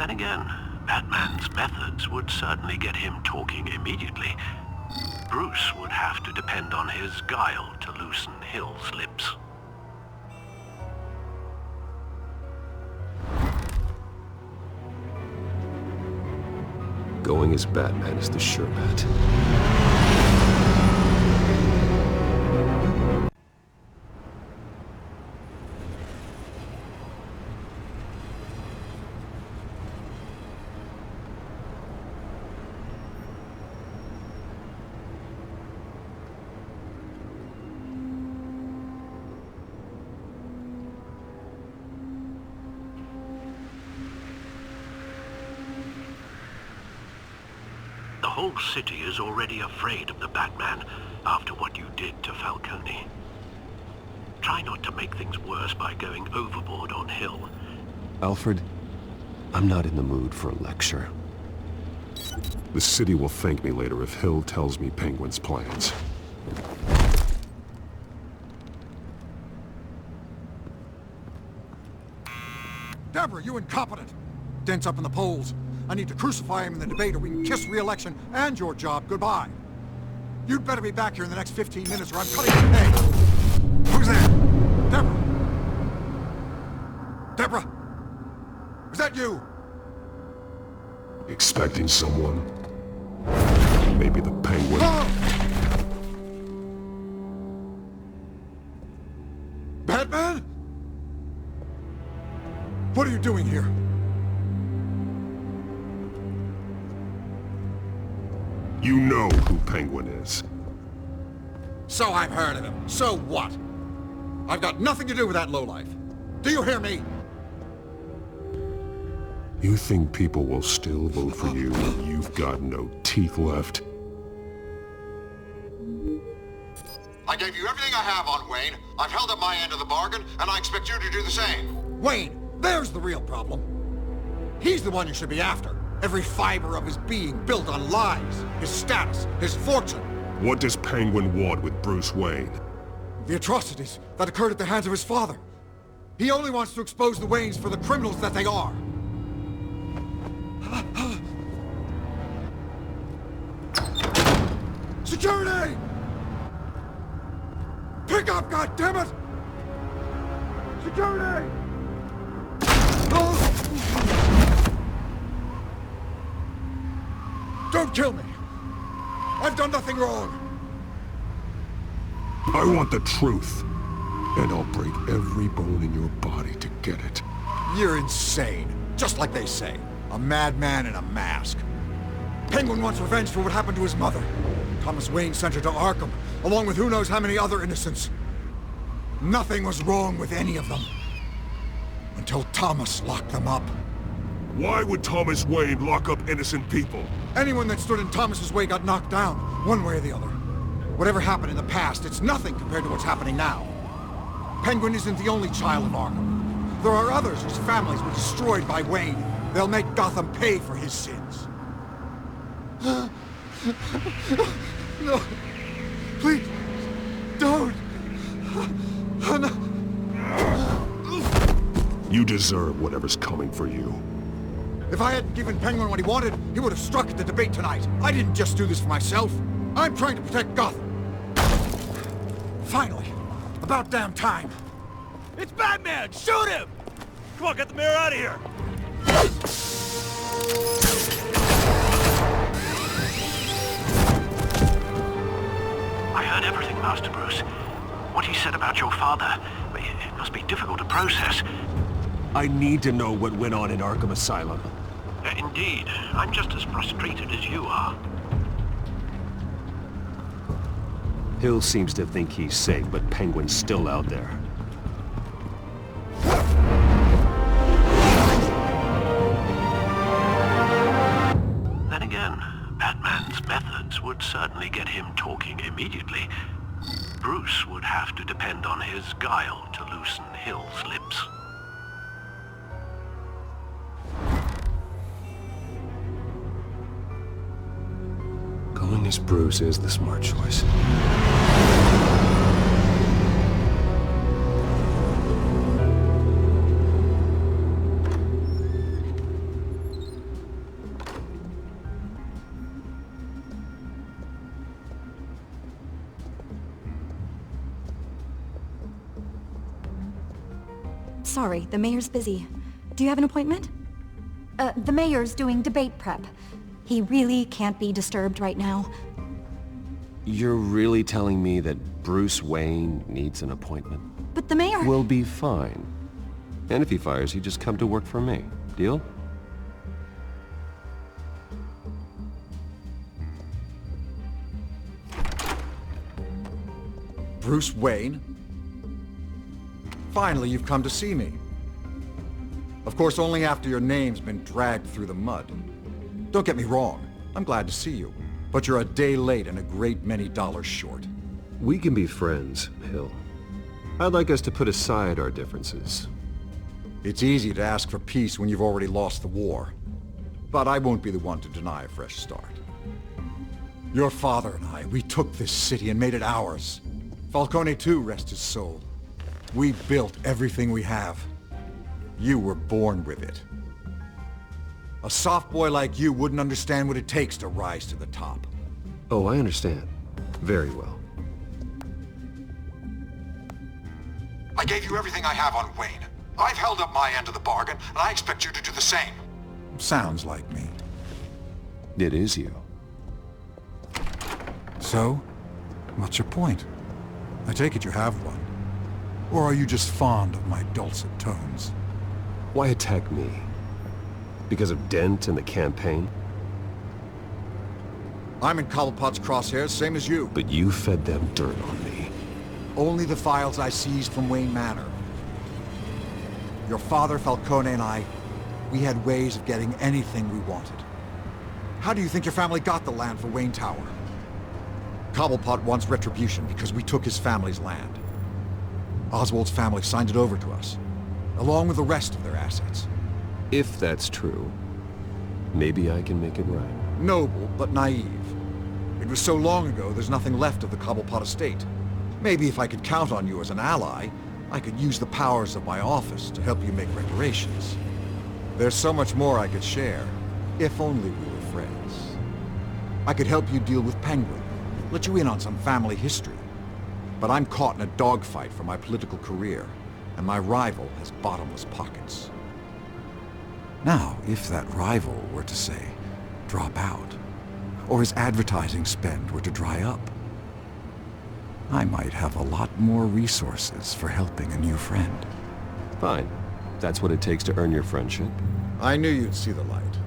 Then again, Batman's methods would certainly get him talking immediately. Bruce would have to depend on his guile to loosen Hill's lips. Going as Batman is the sure bet. The whole city is already afraid of the Batman after what you did to Falcone. Try not to make things worse by going overboard on Hill. Alfred, I'm not in the mood for a lecture. The city will thank me later if Hill tells me Penguin's plans. Deborah, you incompetent! Dent's up in the polls. I need to crucify him in the debate or we can kiss re-election and your job goodbye. You'd better be back here in the next 15 minutes or I'm cutting your pay. Who's there? Deborah? Deborah? Was that you? Expecting someone? Maybe the Penguin? Oh! Batman? What are you doing here? You know who Penguin is. So I've heard of him. So what? I've got nothing to do with that lowlife. Do you hear me? You think people will still vote for you when you've got no teeth left? I gave you everything I have on Wayne. I've held up my end of the bargain, and I expect you to do the same. Wayne, there's the real problem. He's the one you should be after. Every fiber of his being built on lies, his status, his fortune. What does Penguin want with Bruce Wayne? The atrocities that occurred at the hands of his father. He only wants to expose the Waynes for the criminals that they are. Security! Pick up, goddammit! Security! Don't kill me! I've done nothing wrong! I want the truth, and I'll break every bone in your body to get it. You're insane. Just like they say. A madman in a mask. Penguin wants revenge for what happened to his mother. Thomas Wayne sent her to Arkham, along with who knows how many other innocents. Nothing was wrong with any of them. Until Thomas locked them up. Why would Thomas Wayne lock up innocent people? Anyone that stood in Thomas's way got knocked down, one way or the other. Whatever happened in the past, it's nothing compared to what's happening now. Penguin isn't the only child of Arkham. There are others whose families were destroyed by Wayne. They'll make Gotham pay for his sins. No. Please. Don't. No. You deserve whatever's coming for you. If I hadn't given Penguin what he wanted, he would have struck at the debate tonight. I didn't just do this for myself. I'm trying to protect Gotham. Finally. About damn time. It's Batman! Shoot him! Come on, get the mayor out of here! I heard everything, Master Bruce. What he said about your father, it must be difficult to process. I need to know what went on in Arkham Asylum. Indeed. I'm just as frustrated as you are. Hill seems to think he's safe, but Penguin's still out there. Then again, Batman's methods would certainly get him talking immediately. Bruce would have to depend on his guile to loosen Hill's lips. Going as Bruce is the smart choice. sorry. The mayor's busy. Do you have an appointment? The mayor's doing debate prep. He really can't be disturbed right now. You're really telling me that Bruce Wayne needs an appointment? But the mayor... We'll be fine. And if he fires you, just come to work for me. Deal? Bruce Wayne? Finally, you've come to see me. Of course, only after your name's been dragged through the mud. Don't get me wrong, I'm glad to see you. But you're a day late and a great many dollars short. We can be friends, Hill. I'd like us to put aside our differences. It's easy to ask for peace when you've already lost the war. But I won't be the one to deny a fresh start. Your father and I, we took this city and made it ours. Falcone too, rest his soul. We built everything we have. You were born with it. A soft boy like you wouldn't understand what it takes to rise to the top. Oh, I understand. Very well. I gave you everything I have on Wayne. I've held up my end of the bargain, and I expect you to do the same. Sounds like me. It is you. So, what's your point? I take it you have one. Or are you just fond of my dulcet tones? Why attack me? Because of Dent and the campaign? I'm in Cobblepot's crosshairs, same as you. But you fed them dirt on me. Only the files I seized from Wayne Manor. Your father, Falcone, and I, we had ways of getting anything we wanted. How do you think your family got the land for Wayne Tower? Cobblepot wants retribution because we took his family's land. Oswald's family signed it over to us, along with the rest of their assets. If that's true, maybe I can make it right. Noble, but naive. It was so long ago, there's nothing left of the Cobblepot estate. Maybe if I could count on you as an ally, I could use the powers of my office to help you make reparations. There's so much more I could share, if only we were friends. I could help you deal with Penguin, let you in on some family history. But I'm caught in a dogfight for my political career, and my rival has bottomless pockets. Now, if that rival were to say, drop out, or his advertising spend were to dry up, I might have a lot more resources for helping a new friend. Fine. That's what it takes to earn your friendship. I knew you'd see the light.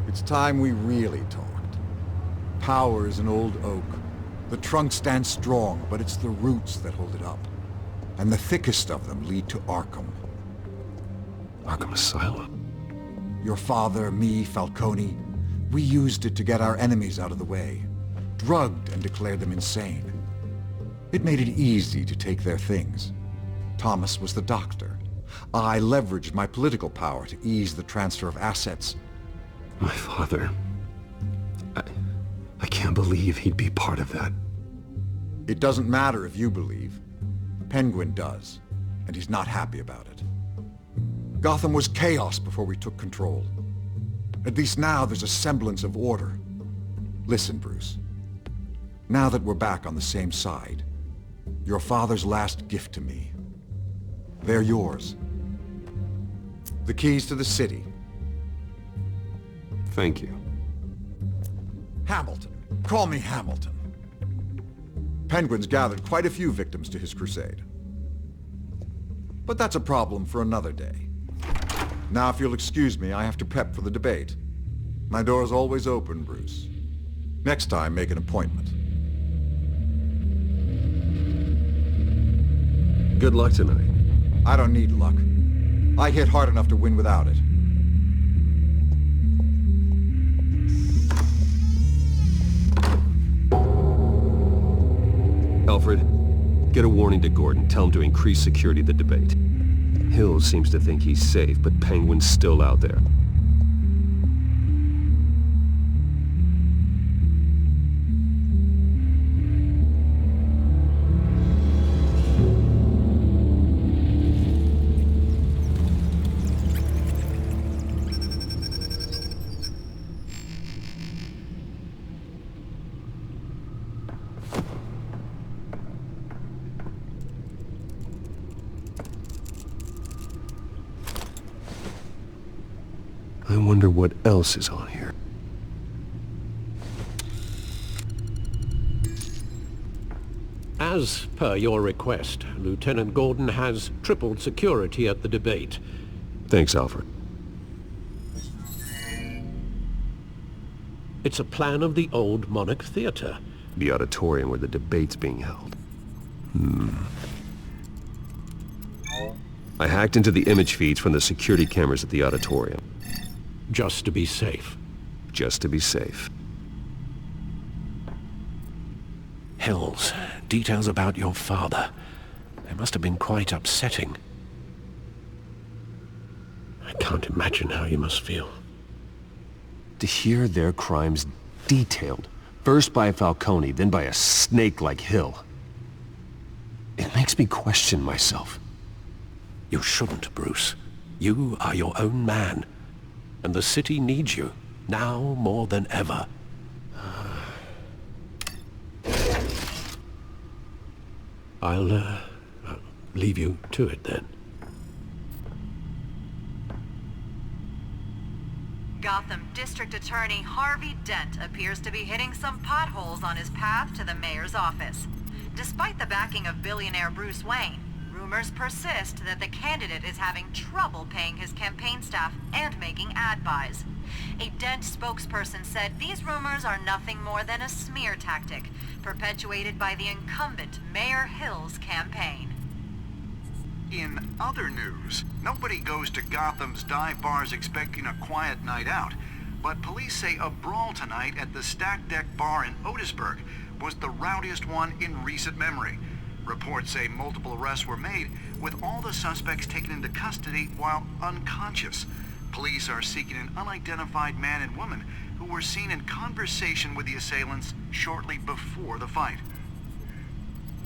It's time we really talked. Power is an old oak. The trunk stands strong, but it's the roots that hold it up. And the thickest of them lead to Arkham. Arkham Asylum. Your father, me, Falcone, we used it to get our enemies out of the way. Drugged and declared them insane. It made it easy to take their things. Thomas was the doctor. I leveraged my political power to ease the transfer of assets. My father... I can't believe he'd be part of that. It doesn't matter if you believe. Penguin does, and he's not happy about it. Gotham was chaos before we took control. At least now there's a semblance of order. Listen, Bruce. Now that we're back on the same side, your father's last gift to me. They're yours. The keys to the city. Thank you. Hamilton. Call me Hamilton. Penguin's gathered quite a few victims to his crusade. But that's a problem for another day. Now, if you'll excuse me, I have to prep for the debate. My door is always open, Bruce. Next time, make an appointment. Good luck tonight. I don't need luck. I hit hard enough to win without it. Alfred, get a warning to Gordon. Tell him to increase security at the debate. Hill seems to think he's safe, but Penguin's still out there. I wonder what else is on here. As per your request, Lieutenant Gordon has tripled security at the debate. Thanks, Alfred. It's a plan of the old Monarch Theater. The auditorium where the debate's being held. I hacked into the image feeds from the security cameras at the auditorium. Just to be safe. Just to be safe. Hills, details about your father. They must have been quite upsetting. I can't imagine how you must feel. To hear their crimes detailed, first by Falcone, then by a snake like Hill. It makes me question myself. You shouldn't, Bruce. You are your own man. And the city needs you, now more than ever. I'll leave you to it then. Gotham District Attorney Harvey Dent appears to be hitting some potholes on his path to the mayor's office. Despite the backing of billionaire Bruce Wayne, rumors persist that the candidate is having trouble paying his campaign staff and making ad buys. A Dent spokesperson said these rumors are nothing more than a smear tactic, perpetuated by the incumbent Mayor Hill's campaign. In other news, nobody goes to Gotham's dive bars expecting a quiet night out, but police say a brawl tonight at the Stack Deck Bar in Otisburg was the rowdiest one in recent memory. Reports say multiple arrests were made, with all the suspects taken into custody while unconscious. Police are seeking an unidentified man and woman who were seen in conversation with the assailants shortly before the fight.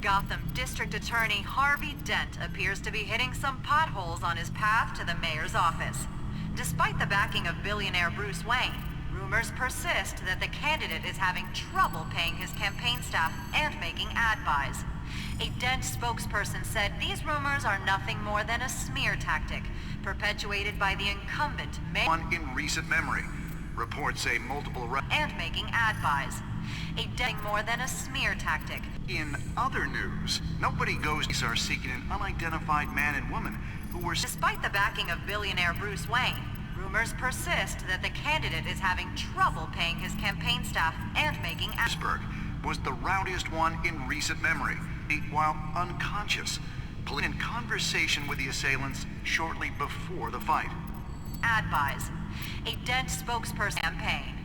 Gotham District Attorney Harvey Dent appears to be hitting some potholes on his path to the mayor's office. Despite the backing of billionaire Bruce Wayne, rumors persist that the candidate is having trouble paying his campaign staff and making ad buys. A Dent spokesperson said these rumors are nothing more than a smear tactic, perpetuated by the incumbent mayor One in recent memory. Reports say multiple arrests and making ad buys. A Dent more than a smear tactic. In other news, nobody goes are seeking an unidentified man and woman who were Despite the backing of billionaire Bruce Wayne, rumors persist that the candidate is having trouble paying his campaign staff and making ad Pittsburgh was the rowdiest one in recent memory, while unconscious. Police in conversation with the assailants shortly before the fight. ad buys. A Dent spokesperson campaign.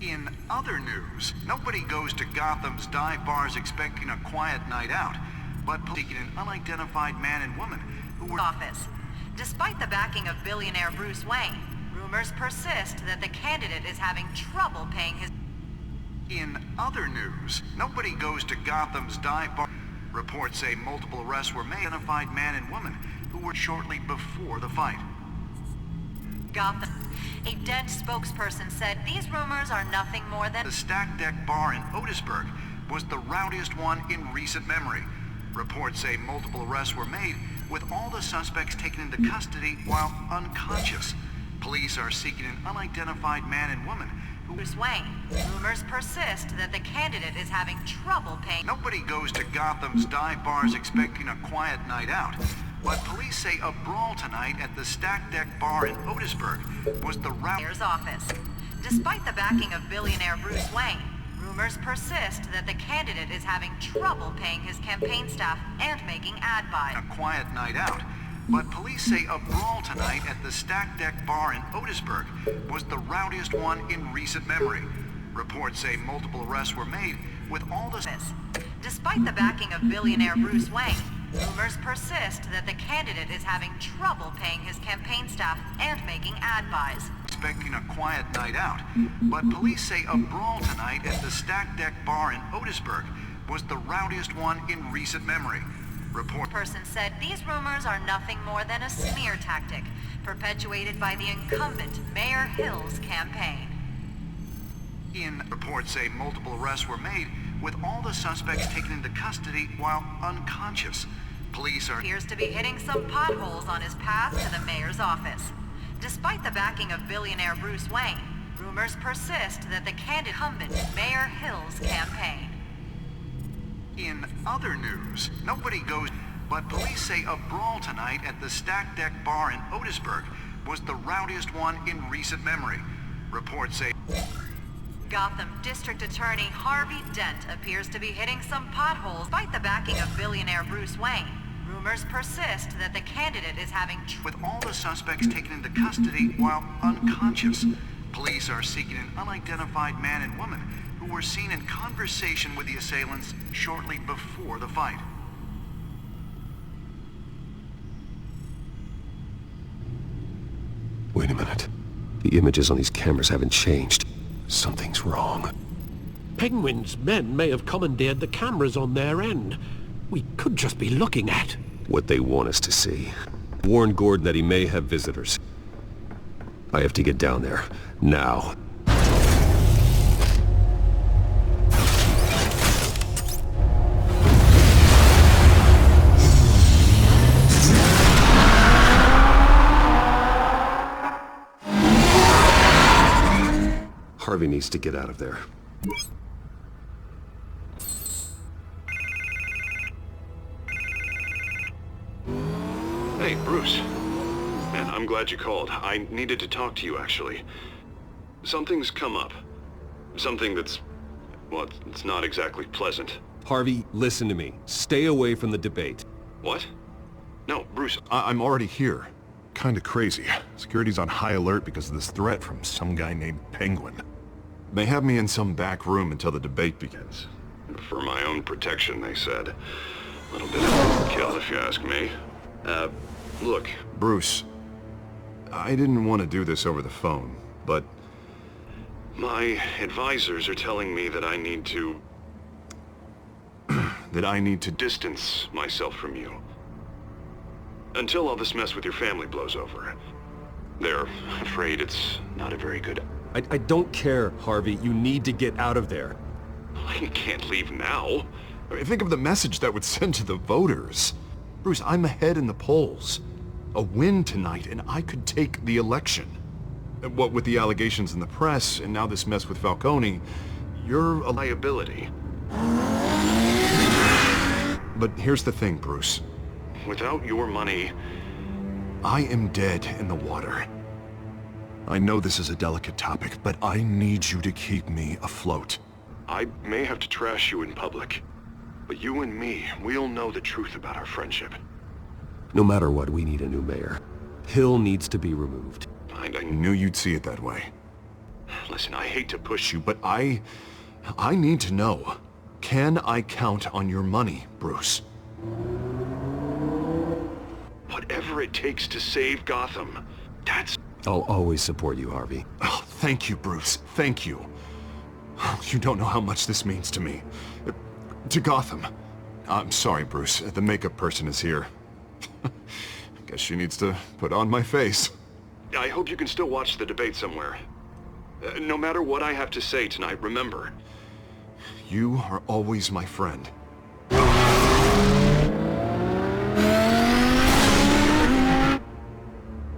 In other news, nobody goes to Gotham's dive bars expecting a quiet night out, but seeking an unidentified man and woman who were Office. Despite the backing of billionaire Bruce Wayne, rumors persist that the candidate is having trouble paying his... In other news, nobody goes to Gotham's dive bar. Reports say multiple arrests were made. Identified man and woman who were shortly before the fight. Gotham. A Dent spokesperson said these rumors are nothing more than... The Stack Deck Bar in Otisburg was the rowdiest one in recent memory. Reports say multiple arrests were made, with all the suspects taken into custody while unconscious. Police are seeking an unidentified man and woman who... Bruce Wayne. Rumors persist that the candidate is having trouble paying... Nobody goes to Gotham's dive bars expecting a quiet night out, but police say a brawl tonight at the Stack Deck Bar in Otisburg was the Mayor's office. Despite the backing of billionaire Bruce Wayne, rumors persist that the candidate is having trouble paying his campaign staff and making ad buys. A quiet night out, but police say a brawl tonight at the Stack Deck Bar in Otisburg was the rowdiest one in recent memory. Reports say multiple arrests were made, with all the... Despite the backing of billionaire Bruce Wayne, rumors persist that the candidate is having trouble paying his campaign staff and making ad buys. Expecting a quiet night out, but police say a brawl tonight at the Stack Deck Bar in Otisburg was the rowdiest one in recent memory. Report person said these rumors are nothing more than a smear tactic, perpetuated by the incumbent Mayor Hill's campaign. Reports say multiple arrests were made, with all the suspects taken into custody while unconscious. Police are... appears to be hitting some potholes on his path to the mayor's office. Despite the backing of billionaire Bruce Wayne, rumors persist that the candidate incumbent Mayor Hill's campaign. In other news, nobody goes, but police say a brawl tonight at the Stack Deck Bar in Otisburg was the rowdiest one in recent memory. Reports say Gotham District Attorney Harvey Dent appears to be hitting some potholes. Despite the backing of billionaire Bruce Wayne, rumors persist that the candidate is having with all the suspects taken into custody while unconscious. Police are seeking an unidentified man and woman who were seen in conversation with the assailants shortly before the fight. Wait a minute. The images on these cameras haven't changed. Something's wrong. Penguin's men may have commandeered the cameras on their end. We could just be looking at What they want us to see. Warn Gordon that he may have visitors. I have to get down there. Now. Harvey needs to get out of there. Hey, Bruce. Man, I'm glad you called. I needed to talk to you, actually. Something's come up. Something that's... well, it's not exactly pleasant. Harvey, listen to me. Stay away from the debate. What? No, Bruce, I'm already here. Kinda crazy. Security's on high alert because of this threat from some guy named Penguin. They have me in some back room until the debate begins. for my own protection, they said. A little bit of overkill, if you ask me. Look. Bruce, I didn't want to do this over the phone, but... my advisors are telling me that I need to... that I need to distance myself from you. Until all this mess with your family blows over. They're afraid it's not a very good... I don't care, Harvey. You need to get out of there. I can't leave now. I mean, think of the message that would send to the voters. Bruce, I'm ahead in the polls. A win tonight, and I could take the election. And what with the allegations in the press, and now this mess with Falcone, you're a liability. But here's the thing, Bruce. Without your money... I am dead in the water. I know this is a delicate topic, but I need you to keep me afloat. I may have to trash you in public, but you and me, we'll know the truth about our friendship. No matter what, we need a new mayor. Hill needs to be removed. I knew you'd see it that way. Listen, I hate to push you, But I need to know. Can I count on your money, Bruce? whatever it takes to save Gotham. That's... I'll always support you, Harvey. Oh, thank you, Bruce. Thank you. You don't know how much this means to me. To Gotham. I'm sorry, Bruce. The makeup person is here. Guess she needs to put on my face. I hope you can still watch the debate somewhere. No matter what I have to say tonight, remember. You are always my friend.